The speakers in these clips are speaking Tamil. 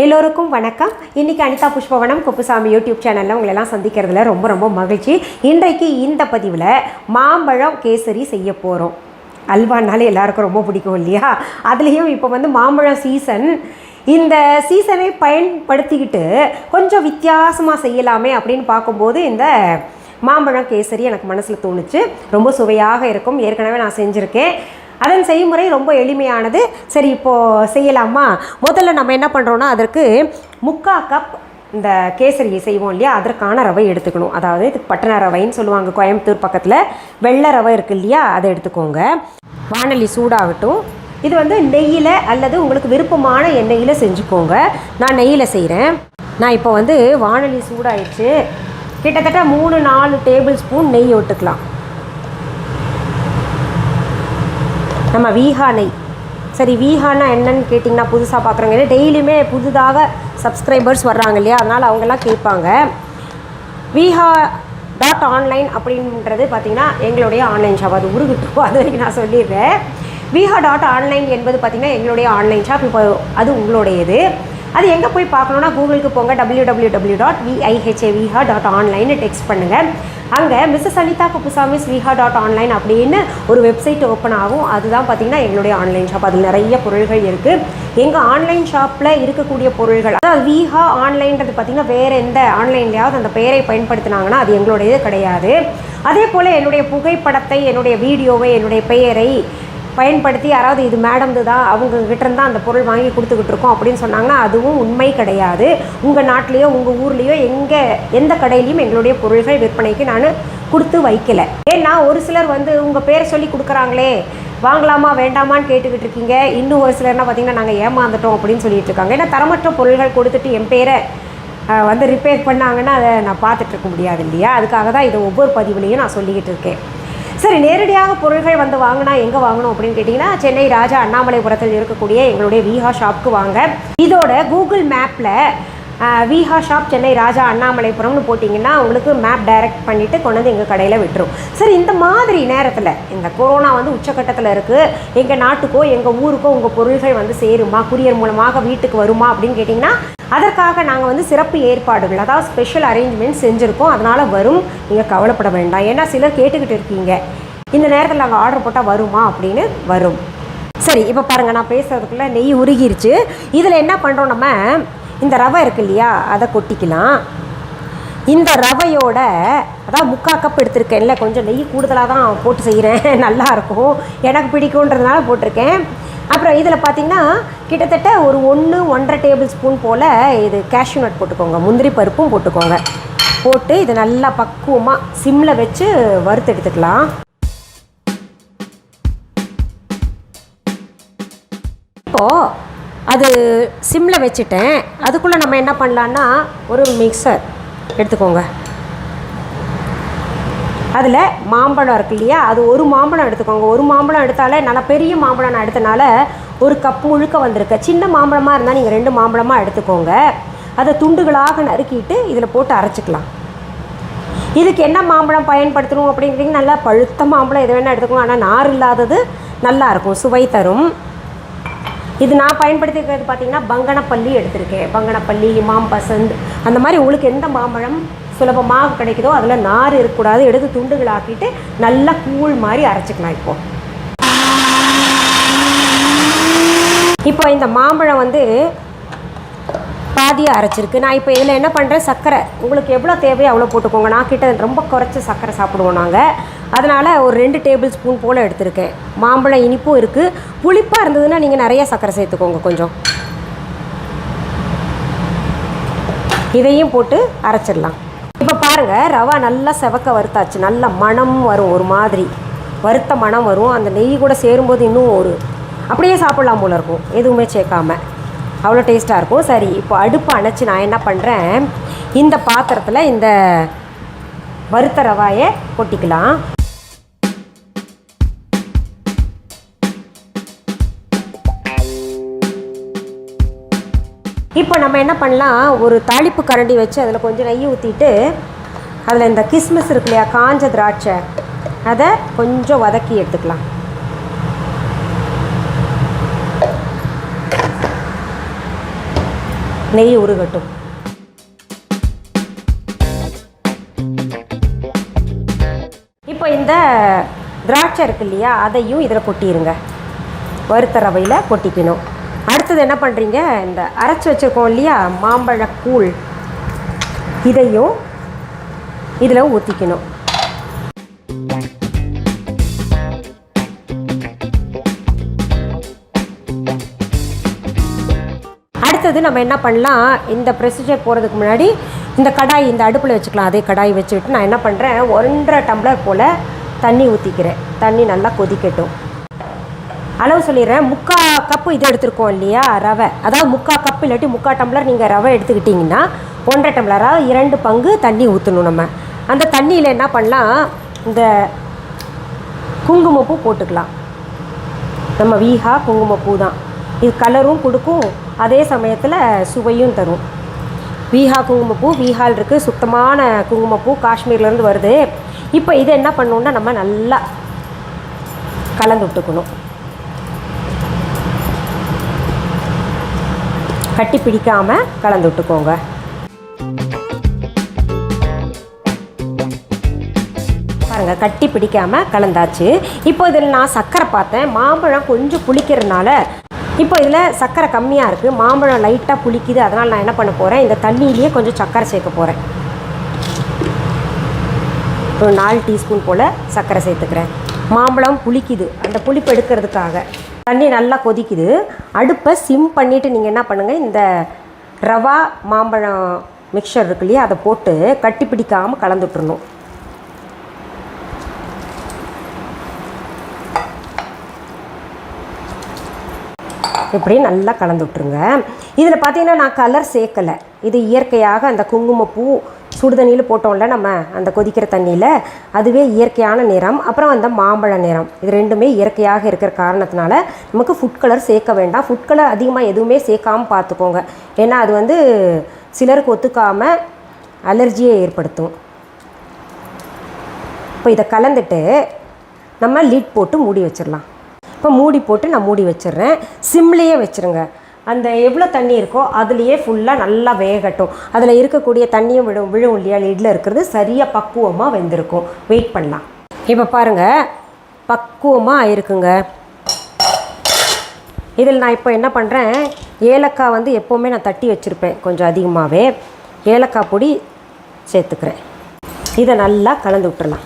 எல்லோருக்கும் வணக்கம். இன்னைக்கு அனிதா புஷ்பவனம்குப்புசாமி யூடியூப் சேனலில் உங்களெல்லாம் சந்திக்கிறதுல ரொம்ப மகிழ்ச்சி. இன்றைக்கு இந்த பதிவில் மாம்பழம் கேசரி செய்ய போகிறோம். அல்வானாலே எல்லாருக்கும் ரொம்ப பிடிக்கும் இல்லையா? அதுலேயும் இப்போ மாம்பழம் சீசன். இந்த சீசனை பயன்படுத்திக்கிட்டு கொஞ்சம் வித்தியாசமாக செய்யலாமே அப்படின்னு பார்க்கும்போது இந்த மாம்பழம் கேசரி எனக்கு மனசில் தோணுச்சு. ரொம்ப சுவையாக இருக்கும். ஏற்கனவே நான் செஞ்சுருக்கேன். அதன் செய்முறை ரொம்ப எளிமையானது. சரி, இப்போது செய்யலாமா? முதல்ல நம்ம என்ன பண்ணுறோன்னா, அதற்கு 3/4 கப் இந்த கேசரியை செய்வோம் இல்லையா, அதற்கான ரவை எடுத்துக்கணும். அதாவது இதுக்கு பட்டண ரவைன்னு சொல்லுவாங்க கோயம்புத்தூர் பக்கத்தில். வெள்ளை ரவை இருக்குது இல்லையா, அதை எடுத்துக்கோங்க. வாணலி சூடாகட்டும். இது நெய்யில் அல்லது உங்களுக்கு விருப்பமான எண்ணெயில் செஞ்சுக்கோங்க. நான் நெய்யில் செய்கிறேன். நான் இப்போ வாணலி சூடாயிடுச்சு. கிட்டத்தட்ட 3-4 டேபிள் ஸ்பூன் நெய் விட்டுக்கலாம். நம்ம வீஹா நெய். சரி, வீஹானா என்னன்னு கேட்டிங்கன்னா புதுசாக பார்க்குறாங்க. ஏன்னா டெய்லியுமே புதுதாக சப்ஸ்கிரைபர்ஸ் வர்றாங்க இல்லையா, அதனால் அவங்கெல்லாம் கேட்பாங்க. வீஹா.ஆன்லைன் அப்படின்றது பார்த்திங்கன்னா எங்களுடைய ஆன்லைன் ஷாப். அது உருகிட்டு அது வரைக்கும் நான் சொல்லிடுறேன். வீஹா.ஆன்லைன் என்பது பார்த்திங்கன்னா எங்களுடைய ஆன்லைன் ஷாப். இப்போ அது உங்களுடையது. அது எங்கே போய் பார்க்கணுன்னா கூகுளுக்கு போங்க. www.vihaviha.online டெக்ஸ்ட் பண்ணுங்கள். அங்கே மிஸ்ஸஸ் அனிதா குப்புசாமி விஹா.ஆன்லைன் அப்படின்னு ஒரு வெப்சைட் ஓப்பன் ஆகும். அதுதான் பார்த்திங்கன்னா எங்களுடைய ஆன்லைன் ஷாப். அதில் நிறைய பொருள்கள் இருக்குது. எங்கள் ஆன்லைன் ஷாப்பில் இருக்கக்கூடிய பொருள்கள், அதாவது வீஹா ஆன்லைன்றது பார்த்திங்கன்னா வேறு எந்த ஆன்லைன்லையாவது அந்த பெயரை பயன்படுத்தினாங்கன்னா அது எங்களுடையது கிடையாது. அதே போல் என்னுடைய புகைப்படத்தை, என்னுடைய வீடியோவை, என்னுடைய பெயரை பயன்படுத்தி யாராவது இது மேடம்து தான், அவங்கக்கிட்ட இருந்தால் அந்த பொருள் வாங்கி கொடுத்துக்கிட்டு இருக்கோம் அப்படின்னு சொன்னாங்கன்னா அதுவும் உண்மை கிடையாது. உங்கள் நாட்டிலையோ உங்கள் ஊர்லேயோ எந்த கடையிலையும் எங்களுடைய பொருள்கள் விற்பனைக்கு நான் கொடுத்து வைக்கலை. ஏன்னா ஒரு சிலர் உங்கள் பேரை சொல்லி கொடுக்குறாங்களே, வாங்கலாமா வேண்டாமான்னு கேட்டுக்கிட்டு இருக்கீங்க. இன்னும் ஒரு சிலர்னா பார்த்திங்கன்னா நாங்கள் ஏமாந்துட்டோம் அப்படின்னு சொல்லிட்டு இருக்காங்க. ஏன்னா தரமற்ற பொருள்கள் கொடுத்துட்டு என் பேரை ரிப்பேர் பண்ணாங்கன்னா அதை நான் பார்த்துட்ருக்க முடியாது இல்லையா? அதுக்காக தான் இதை ஒவ்வொரு பதிவுலையும் நான் சொல்லிக்கிட்டு இருக்கேன். சரி, நேரடியாக பொருள்கள் வாங்கினா எங்கே வாங்கணும் அப்படின்னு கேட்டிங்கன்னா, சென்னை ராஜா அண்ணாமலைபுரத்தில் இருக்கக்கூடிய எங்களுடைய வீஹா ஷாப்புக்கு வாங்க. இதோட கூகுள் மேப்பில் வீஹா ஷாப் சென்னை ராஜா அண்ணாமலைபுரம்னு போட்டிங்கன்னா உங்களுக்கு மேப் டைரக்ட் பண்ணிவிட்டு கொண்டு எங்கள் கடையில் விட்டுரும். சரி, இந்த மாதிரி நேரத்தில் இந்த கொரோனா உச்சக்கட்டத்தில் இருக்குது. எங்கள் நாட்டுக்கோ எங்கள் ஊருக்கோ உங்கள் பொருள்கள் சேருமா, குரியர் மூலமாக வீட்டுக்கு வருமா அப்படின்னு கேட்டிங்கன்னா, அதற்காக நாங்கள் சிறப்பு ஏற்பாடுகள், அதாவது ஸ்பெஷல் அரேஞ்ச்மெண்ட் செஞ்சுருக்கோம். அதனால் வரும், நீங்கள் கவலைப்பட வேண்டாம். ஏன்னா சிலர் கேட்டுக்கிட்டு இருக்கீங்க இந்த நேரத்தில் நாங்கள் ஆர்டர் போட்டால் வருமா அப்படின்னு. வரும். சரி, இப்போ பாருங்கள், நான் பேசுகிறதுக்குள்ளே நெய் உருகிருச்சு. இதில் என்ன பண்ணுறோம், நம்ம இந்த ரவை இருக்கு இல்லையா, அதை கொட்டிக்கலாம். இந்த ரவையோட, அதான் 3/4 கப் எடுத்திருக்கேன்ல, கொஞ்சம் நெய் கூடுதலாக தான் போட்டு செய்கிறேன். நல்லாயிருக்கும், எனக்கு பிடிக்குன்றதுனால போட்டிருக்கேன். அப்புறம் இதில் பார்த்திங்கன்னா கிட்டத்தட்ட ஒரு 1-1.5 டேபிள் ஸ்பூன் போல் இது கேஷ்யூ நட் போட்டுக்கோங்க. முந்திரி பருப்பும் போட்டுக்கோங்க. போட்டு இது நல்லா பக்குவமாக சிம்மில் வச்சு வறுத்து எடுத்துக்கலாம். இப்போது அது சிம்மில் வச்சுட்டேன். அதுக்குள்ளே நம்ம என்ன பண்ணலான்னா, ஒரு மிக்சர் எடுத்துக்கோங்க. அதில் மாம்பழம் இருக்குது இல்லையா, அது ஒரு மாம்பழம் எடுத்துக்கோங்க. ஒரு மாம்பழம் எடுத்தாலே, நல்லா பெரிய மாம்பழம் நான் எடுத்தனால 1 கப் முழுக்க வந்திருக்கு. சின்ன மாம்பழமாக இருந்தால் நீங்கள் 2 மாம்பழமாக எடுத்துக்கோங்க. அதை துண்டுகளாக நறுக்கிட்டு இதில் போட்டு அரைச்சிக்கலாம். இதுக்கு என்ன மாம்பழம் பயன்படுத்தணும் அப்படிங்கிறீங்க, நல்லா பழுத்த மாம்பழம் எது வேணால் எடுத்துக்கோங்க. ஆனால் நார் இல்லாதது நல்லாயிருக்கும், சுவை தரும். இது நான் பயன்படுத்திக்கிறது பார்த்திங்கன்னா பங்கனப்பள்ளி எடுத்திருக்கேன். பங்கனப்பள்ளி, இமாம் பசந்த், அந்த மாதிரி உங்களுக்கு எந்த மாம்பழம் சுலபமாக கிடைக்குதோ அதில் நார் இருக்கக்கூடாது. எடுத்து துண்டுகளாக்கிட்டு நல்லா கூழ் மாதிரி அரைச்சிக்கலாம். இப்போ இந்த மாம்பழம் பாதியாக அரைச்சிருக்கு. நான் இப்போ இதில் என்ன பண்ணுறேன், சர்க்கரை உங்களுக்கு எவ்வளோ தேவையோ அவ்வளோ போட்டுக்கோங்க. நான் கிட்ட ரொம்ப குறைச்சி சர்க்கரை சாப்பிடுவோம் நாங்கள். அதனால் ஒரு 2 டேபிள் ஸ்பூன் போல் எடுத்திருக்கேன். மாம்பழம் இனிப்பும் இருக்குது. புளிப்பாக இருந்ததுன்னா நீங்கள் நிறைய சர்க்கரை சேர்த்துக்கோங்க கொஞ்சம். இதையும் போட்டு அரைச்சிடலாம். இப்போ பாருங்கள், ரவா நல்லா செவக்க வறுத்தாச்சு. நல்ல மணம் வரும், ஒரு மாதிரி வறுத்த மணம் வரும். அந்த நெய் கூட சேரும்போது இன்னும் அப்படியே சாப்பிட்லாம் போல இருக்கும், எதுவுமே சேர்க்காம. அவ்வளோ டேஸ்ட்டாக இருக்கும். சரி, இப்போ அடுப்பை அணைச்சி நான் என்ன பண்ணுறேன், இந்த பாத்திரத்தில் இந்த வறுத்த ரவாயை கொட்டிக்கலாம். இப்போ நம்ம என்ன பண்ணலாம், ஒரு தாளிப்பு கரண்டி வச்சு அதில் கொஞ்சம் நெய் ஊற்றிட்டு அதில் இந்த கிஸ்மிஸ் இருக்கு இல்லையா, காஞ்ச திராட்சை, அதை கொஞ்சம் வதக்கி எடுத்துக்கலாம். நெய் உருகட்டும். இப்போ இந்த திராட்சை இருக்கு இல்லையா, அதையும் இதில் கொட்டிடுங்க. வறுத்த ரவையில் கொட்டிக்கணும். அடுத்தது என்ன பண்ணுறீங்க, இந்த அரைச்சி வச்சுருக்கோம் இல்லையா மாம்பழக்கூழ், இதையும் இதில் ஊற்றிக்கணும். அடுத்தது நம்ம என்ன பண்ணலாம், இந்த ப்ரொசீஜர் போகிறதுக்கு முன்னாடி இந்த கடாய் இந்த அடுப்பில் வச்சுக்கலாம். அதே கடாய் வச்சுக்கிட்டு நான் என்ன பண்ணுறேன், 1.5 டம்ளர் போல் தண்ணி ஊற்றிக்கிறேன். தண்ணி நல்லா கொதிக்கட்டும். அளவு சொல்லிடுறேன். 3/4 கப்பு இது எடுத்துருக்கோம் இல்லையா ரவை, அதாவது 3/4 கப்பு இல்லாட்டி 3/4 டம்ளர் நீங்கள் ரவை எடுத்துக்கிட்டிங்கன்னா 1.5 டம்ளராக 2 பங்கு தண்ணி ஊற்றணும். நம்ம அந்த தண்ணியில் என்ன பண்ணலாம், இந்த குங்குமப்பூ போட்டுக்கலாம். நம்ம வீஹா குங்குமப்பூ தான் இது. கலரும் கொடுக்கும், அதே சமயத்தில் சுவையும் தரும். வீஹா குங்குமப்பூ, வீஹால் இருக்குது சுத்தமான குங்குமப்பூ, காஷ்மீர்லேருந்து வருது. இப்போ இதை என்ன பண்ணணுன்னா நம்ம நல்லா கலந்து விட்டுக்கணும். கட்டி பிடிக்காமல் கலந்து விட்டுக்கோங்க. பாருங்கள், கட்டி பிடிக்காமல் கலந்தாச்சு. இப்போ இதில் நான் சர்க்கரை பார்த்தேன். மாம்பழம் கொஞ்சம் புளிக்கிறதுனால இப்போ இதில் சர்க்கரை கம்மியாக இருக்குது. மாம்பழம் லைட்டாக புளிக்குது. அதனால் நான் என்ன பண்ண போகிறேன், இந்த தண்ணியிலேயே கொஞ்சம் சர்க்கரை சேர்க்க போகிறேன். ஒரு 4 டீஸ்பூன் போல் சர்க்கரை சேர்த்துக்கிறேன். மாம்பழம் புளிக்குது, அந்த புளிப்பு எடுக்கிறதுக்காக. தண்ணி நல்லா கொதிக்குது. அடுப்பை சிம் பண்ணிவிட்டு நீங்கள் என்ன பண்ணுங்கள், இந்த ரவா மாம்பழம் மிக்சர் இருக்கு இல்லையா, அதை போட்டு கட்டி பிடிக்காமல் கலந்து விட்டுறணும். இப்படி நல்லா கலந்து விட்டுருங்க. இதில் பார்த்தீங்கன்னா நான் கலர் சேர்க்கலை. இது இயற்கையாக அந்த குங்குமப்பூ சுடுதண்ணியில் போட்டோம்ல நம்ம அந்த கொதிக்கிற தண்ணியில், அதுவே இயற்கையான நிறம். அப்புறம் அந்த மாம்பழ நிறம், இது ரெண்டுமே இயற்கையாக இருக்கிற காரணத்தினால நமக்கு ஃபுட் கலர் சேர்க்க வேண்டாம். ஃபுட் கலர் அதிகமாக எதுவுமே சேர்க்காமல் பார்த்துக்கோங்க. ஏன்னா அது வந்து சிலருக்கு ஒத்துக்காமல் அலர்ஜியை ஏற்படுத்தும். இப்போ இதை கலந்துட்டு நம்ம லிட் போட்டு மூடி வச்சிடலாம். இப்போ மூடி போட்டு நான் மூடி வச்சிடுறேன். சிம்லேயே வச்சுருங்க. அந்த எவ்வளோ தண்ணி இருக்கோ அதுலேயே ஃபுல்லாக நல்லா வேகட்டும். அதில் இருக்கக்கூடிய தண்ணியும் விழும் இல்லையா, லிட்டில் இருக்கிறது சரியாக பக்குவமாக வெந்திருக்கும். வெயிட் பண்ணலாம். இப்போ பாருங்கள், பக்குவமாக ஆயிருக்குங்க. இதில் நான் இப்போ என்ன பண்ணுறேன், ஏலக்காய் வந்து எப்போவுமே நான் தட்டி வச்சுருப்பேன் கொஞ்சம் அதிகமாகவே. ஏலக்காய் பொடி சேர்த்துக்கிறேன். இதை நல்லா கலந்து விட்டுறலாம்.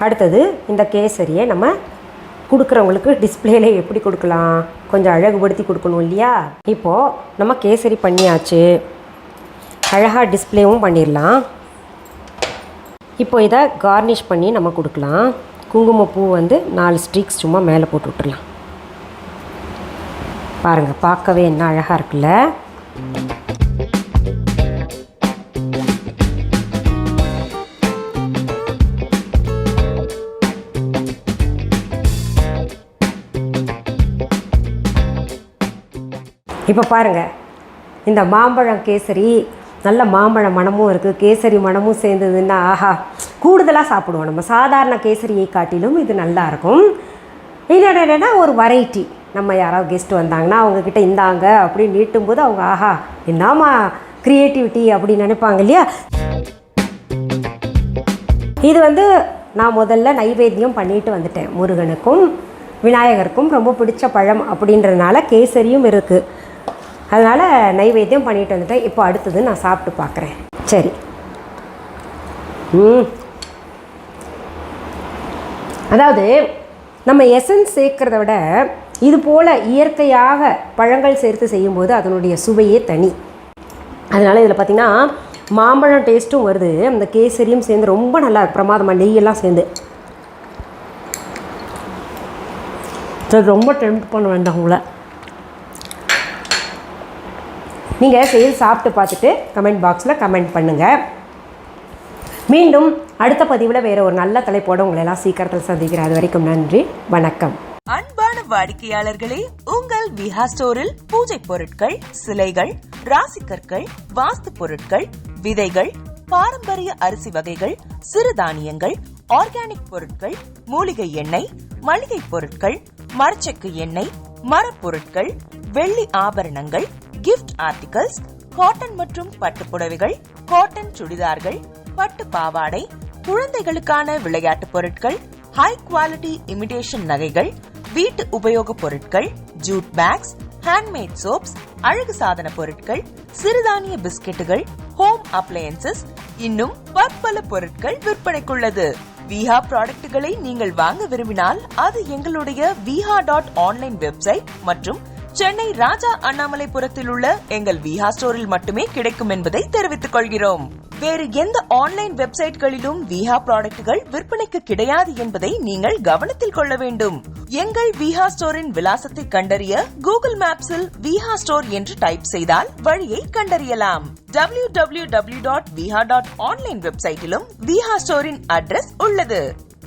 அடுத்தது இந்த கேசரியை நம்ம கொடுக்குறவங்களுக்கு டிஸ்பிளேல எப்படி கொடுக்கலாம், கொஞ்சம் அழகுபடுத்தி கொடுக்கணும் இல்லையா. இப்போது நம்ம கேசரி பண்ணியாச்சு, அழகாக டிஸ்பிளேவும் பண்ணிடலாம். இப்போ இதை கார்னிஷ் பண்ணி நம்ம கொடுக்கலாம். குங்குமப்பூ வந்து 4 ஸ்ட்ரீக்ஸ் சும்மா மேலே போட்டு விட்டுடலாம். பாருங்கள், பார்க்கவே என்ன அழகாக இருக்குல்ல. இப்போ பாருங்கள், இந்த மாம்பழம் கேசரி நல்ல மாம்பழ மணமும் இருக்குது, கேசரி மணமும் சேர்ந்ததுன்னா ஆஹா, கூடுதலாக சாப்பிடுவோம். நம்ம சாதாரண கேசரியை காட்டிலும் இது நல்லாயிருக்கும். என்னடா ஒரு வெரைட்டி. நம்ம யாராவது கெஸ்ட் வந்தாங்கன்னா அவங்கக்கிட்ட இந்தாங்க அப்படின்னு நீட்டும்போது அவங்க ஆஹா என்னம்மா க்ரியேட்டிவிட்டி அப்படின்னு நினைப்பாங்க இல்லையா. இது வந்து நான் முதல்ல நைவேத்தியம் பண்ணிட்டு வந்துட்டேன். முருகனுக்கும் விநாயகருக்கும் ரொம்ப பிடிச்ச பழம் அப்படின்றதுனால கேசரியும் இருக்குது. அதனால் நைவேத்தியம் பண்ணிட்டு வந்துட்டேன். இப்போ அடுத்தது நான் சாப்பிட்டு பார்க்குறேன். சரி, அதாவது நம்ம எசன்ஸ் சேர்க்குறத விட இது போல் இயற்கையாக பழங்கள் சேர்த்து செய்யும்போது அதனுடைய சுவையே தனி. அதனால் இதில் பார்த்திங்கன்னா மாம்பழம் டேஸ்ட்டும் வருது, அந்த கேசரியும் சேர்ந்து ரொம்ப நல்லா பிரமாதமாக நெய்யெல்லாம் சேர்ந்து. சரி, ரொம்ப டெம்ப்ட் பண்ண வேண்டாம் உங்களை. நீங்கள் செய்து சாப்பிட்டு பார்த்துட்டு கமெண்ட் பாக்ஸில் கமெண்ட் பண்ணுங்கள். மீண்டும் அடுத்த பதிவில் வேறு ஒரு நல்ல தலைப்போடு உங்களை எல்லாம் சீக்கிரத்தில் சந்திக்கிறேன். அது வரைக்கும் நன்றி, வணக்கம். அன்பான வாடிக்கையாளர்களே, உங்கள் விஹா ஸ்டோரில் பூஜை பொருட்கள், சிலைகள், ராசிக்கற்கள், வாஸ்து பொருட்கள், விதைகள், பாரம்பரிய அரிசி வகைகள், சிறுதானியங்கள், ஆர்கானிக் பொருட்கள், மூலிகை எண்ணெய், மளிகை பொருட்கள், மரச்செக்கு எண்ணெய், மரப்பொருட்கள், வெள்ளி ஆபரணங்கள், கிஃப்ட் ஆர்டிகல்ஸ், காட்டன் மற்றும் பட்டு புடவைகள், காட்டன் சுடிதார்கள், பட்டு பாவாடை, குழந்தைகளுக்கான விளையாட்டு பொருட்கள், ஹை குவாலிட்டி இமிடேஷன் நகைகள், வீட்டு உபயோக பொருட்கள், ஜூட் பேக்ஸ், ஹேண்ட்மேட் சோப்ஸ், அழகு சாதன பொருட்கள், சிறுதானிய பிஸ்கெட்டுகள், ஹோம் அப்ளையன்சஸ், இன்னும் பற்பல பொருட்கள் விற்பனைக்குள்ளது. விஹா ப்ராடக்ட்களை நீங்கள் வாங்க விரும்பினால் அது எங்களுடைய viha.online வெப்சைட் மற்றும் சென்னை ராஜா அண்ணாமலைபுரத்தில் உள்ள எங்கள் விஹா ஸ்டோரில் மட்டுமே கிடைக்கும் என்பதை தெரிவித்துக் கொள்கிறோம். வேறு எந்த ஆன்லைன் வெப்சைட்களிலும் விஹா ப்ராடக்ட்கள் விற்பனைக்கு கிடையாது என்பதை நீங்கள் கவனத்தில் கொள்ள வேண்டும். எங்கள் விஹா ஸ்டோரின் விலாசத்தை கண்டறிய கூகுள் மேப்ஸில் விஹா ஸ்டோர் என்று டைப் செய்தால் வழியை கண்டறியலாம். www.viha.online வெப்சைட்டிலும் விஹா ஸ்டோரின் அட்ரஸ் உள்ளது.